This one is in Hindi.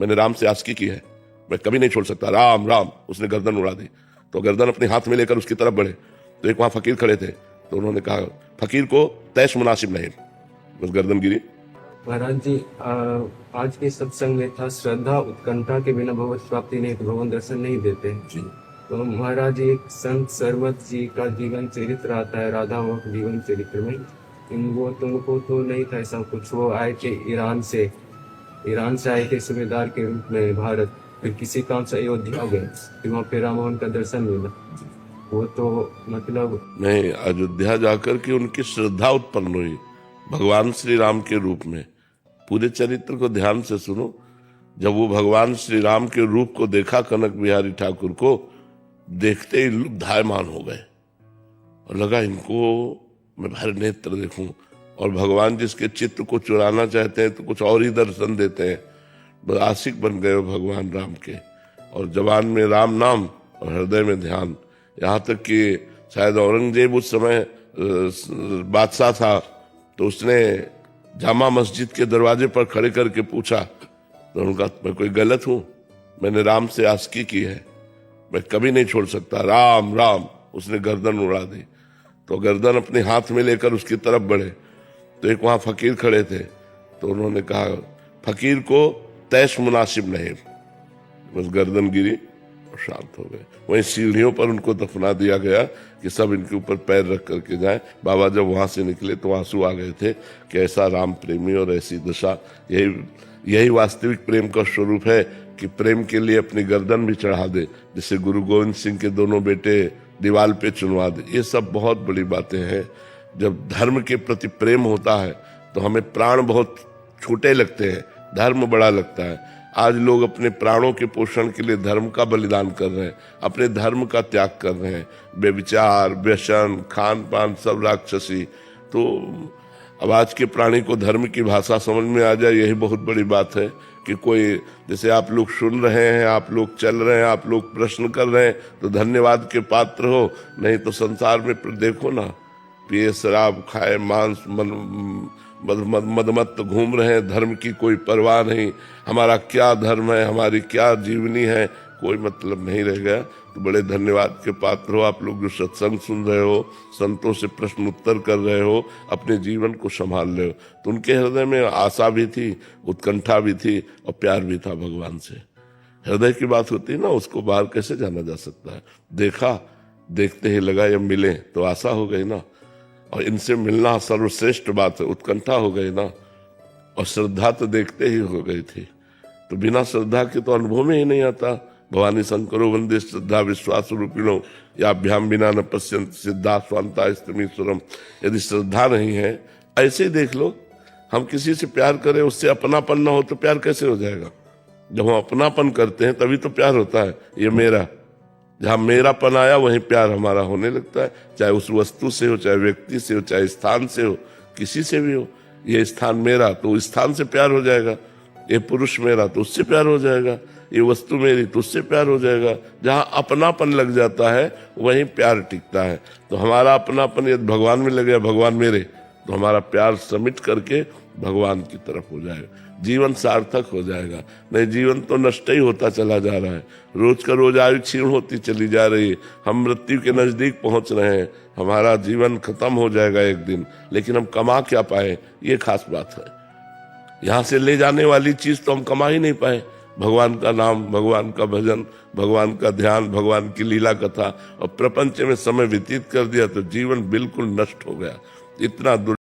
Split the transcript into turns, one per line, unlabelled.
मैंने राम से आस्की की है, मैं कभी नहीं छोड़ सकता, राम राम। उसने गर्दन उड़ा दी। तो गर्दन अपने हाथ में लेकर उसकी तरफ बढ़े तो एक वहां फकीर खड़े थे। तो उन्होंने कहा, फकीर को तैश मुनासिब नहीं। बस गर्दन गिरी।
महाराज जी, आज के सत्संग में था श्रद्धा उत्कंठा के बिना भगवत प्राप्ति नहीं, तो भगवान दर्शन नहीं देते जी। तो महाराज जी, एक संत सरमत जी का जीवन चरित्र आता है राधा मोहन जीवन चरित्र में। वो तुमको तो नहीं था ऐसा कुछ, वो आए थे ईरान से आए थे सूबेदार के रूप में भारत, फिर किसी काम से अयोध्या गए, फिर वहाँ पे राम मोहन का दर्शन मिला। वो तो मतलब
नहीं, अयोध्या जाकर के उनकी श्रद्धा उत्पन्न हुई भगवान श्री राम के रूप में। पूरे चरित्र को ध्यान से सुनो। जब वो भगवान श्री राम के रूप को देखा कनक बिहारी ठाकुर को, देखते ही लुब्धायमान हो गए और लगा इनको मैं भर नेत्र देखूं। और भगवान जिसके चित्त को चुराना चाहते हैं तो कुछ और ही दर्शन देते हैं। बस आशिक बन गए भगवान राम के, और जबान में राम नाम और हृदय में ध्यान। यहाँ तक कि शायद औरंगजेब उस समय बादशाह था, तो उसने जामा मस्जिद के दरवाजे पर खड़े करके पूछा, तो उनका मैं कोई गलत हूं? मैंने राम से आस्की की है, मैं कभी नहीं छोड़ सकता, राम राम। उसने गर्दन उड़ा दी। तो गर्दन अपने हाथ में लेकर उसकी तरफ बढ़े तो एक वहां फकीर खड़े थे। तो उन्होंने कहा, फकीर को तैश मुनासिब नहीं। बस गर्दन गिरी और शांत हो गए। वहीं सीढ़ियों पर उनको दफना दिया गया कि सब इनके ऊपर पैर रख करके जाए। बाबा जब वहां से निकले तो आंसू आ गए थे कि ऐसा राम प्रेमी और ऐसी दशा। यही वास्तविक प्रेम का स्वरूप है कि प्रेम के लिए अपनी गर्दन भी चढ़ा दे, जिसे गुरु गोविंद सिंह के दोनों बेटे दीवाल पे चुनवा दे। ये सब बहुत बड़ी बातें हैं। जब धर्म के प्रति प्रेम होता है तो हमें प्राण बहुत छोटे लगते हैं, धर्म बड़ा लगता है। आज लोग अपने प्राणों के पोषण के लिए धर्म का बलिदान कर रहे हैं, अपने धर्म का त्याग कर रहे हैं। बेविचार, व्यसन, खान पान सब राक्षसी। तो अब आज के प्राणी को धर्म की भाषा समझ में आ जाए, यही बहुत बड़ी बात है। कि कोई, जैसे आप लोग सुन रहे हैं, आप लोग चल रहे हैं, आप लोग प्रश्न कर रहे हैं, तो धन्यवाद के पात्र हो। नहीं तो संसार में देखो ना, पिए शराब, खाए मांस, मदमत्त घूम रहे हैं, धर्म की कोई परवाह नहीं। हमारा क्या धर्म है, हमारी क्या जीवनी है, कोई मतलब नहीं रह गया। तो बड़े धन्यवाद के पात्र हो आप लोग जो सत्संग सुन रहे हो, संतों से प्रश्न उत्तर कर रहे हो, अपने जीवन को संभाल रहे हो। तो उनके हृदय में आशा भी थी, उत्कंठा भी थी और प्यार भी था भगवान से। हृदय की बात होती है ना, उसको बाहर कैसे जाना जा सकता है। देखा, देखते ही लगा ये मिले तो आशा हो गई ना, और इनसे मिलना सर्वश्रेष्ठ बात है, उत्कंठा हो गई ना। और श्रद्धा तो देखते ही हो गई थी। तो बिना श्रद्धा के तो अनुभव में ही नहीं आता। भवानी शंकरो वंदे श्रद्धा विश्वास रूपिणो याभ्याम बिना न पश्यंत सिद्धा स्वांता स्तमीश्वरम। यदि श्रद्धा नहीं है, ऐसे ही देख लो, हम किसी से प्यार करें, उससे अपनापन ना हो तो प्यार कैसे हो जाएगा। जब हम अपनापन करते हैं तभी तो प्यार होता है। ये मेरा, जहाँ मेरापन आया वहीं प्यार हमारा होने लगता है। चाहे उस वस्तु से हो, चाहे व्यक्ति से हो, चाहे स्थान से हो, किसी से भी हो। ये स्थान मेरा तो उस स्थान से प्यार हो जाएगा, ये पुरुष मेरा तो उससे प्यार हो जाएगा, ये वस्तु मेरी तो उससे प्यार हो जाएगा। जहाँ अपनापन लग जाता है वहीं प्यार टिकता है। तो हमारा अपनापन यदि भगवान में लग गया, भगवान मेरे, तो हमारा प्यार समिट करके भगवान की तरफ हो जाएगा, जीवन सार्थक हो जाएगा। नहीं, जीवन तो नष्ट ही होता चला जा रहा है। रोज का रोज आयु क्षीण होती चली जा रही है। हम मृत्यु के नजदीक पहुंच रहे हैं। हमारा जीवन खत्म हो जाएगा एक दिन, लेकिन हम कमा क्या पाए, ये खास बात है। यहाँ से ले जाने वाली चीज तो हम कमा ही नहीं पाए। भगवान का नाम, भगवान का भजन, भगवान का ध्यान, भगवान की लीला कथा, और प्रपंच में समय व्यतीत कर दिया तो जीवन बिल्कुल नष्ट हो गया। इतना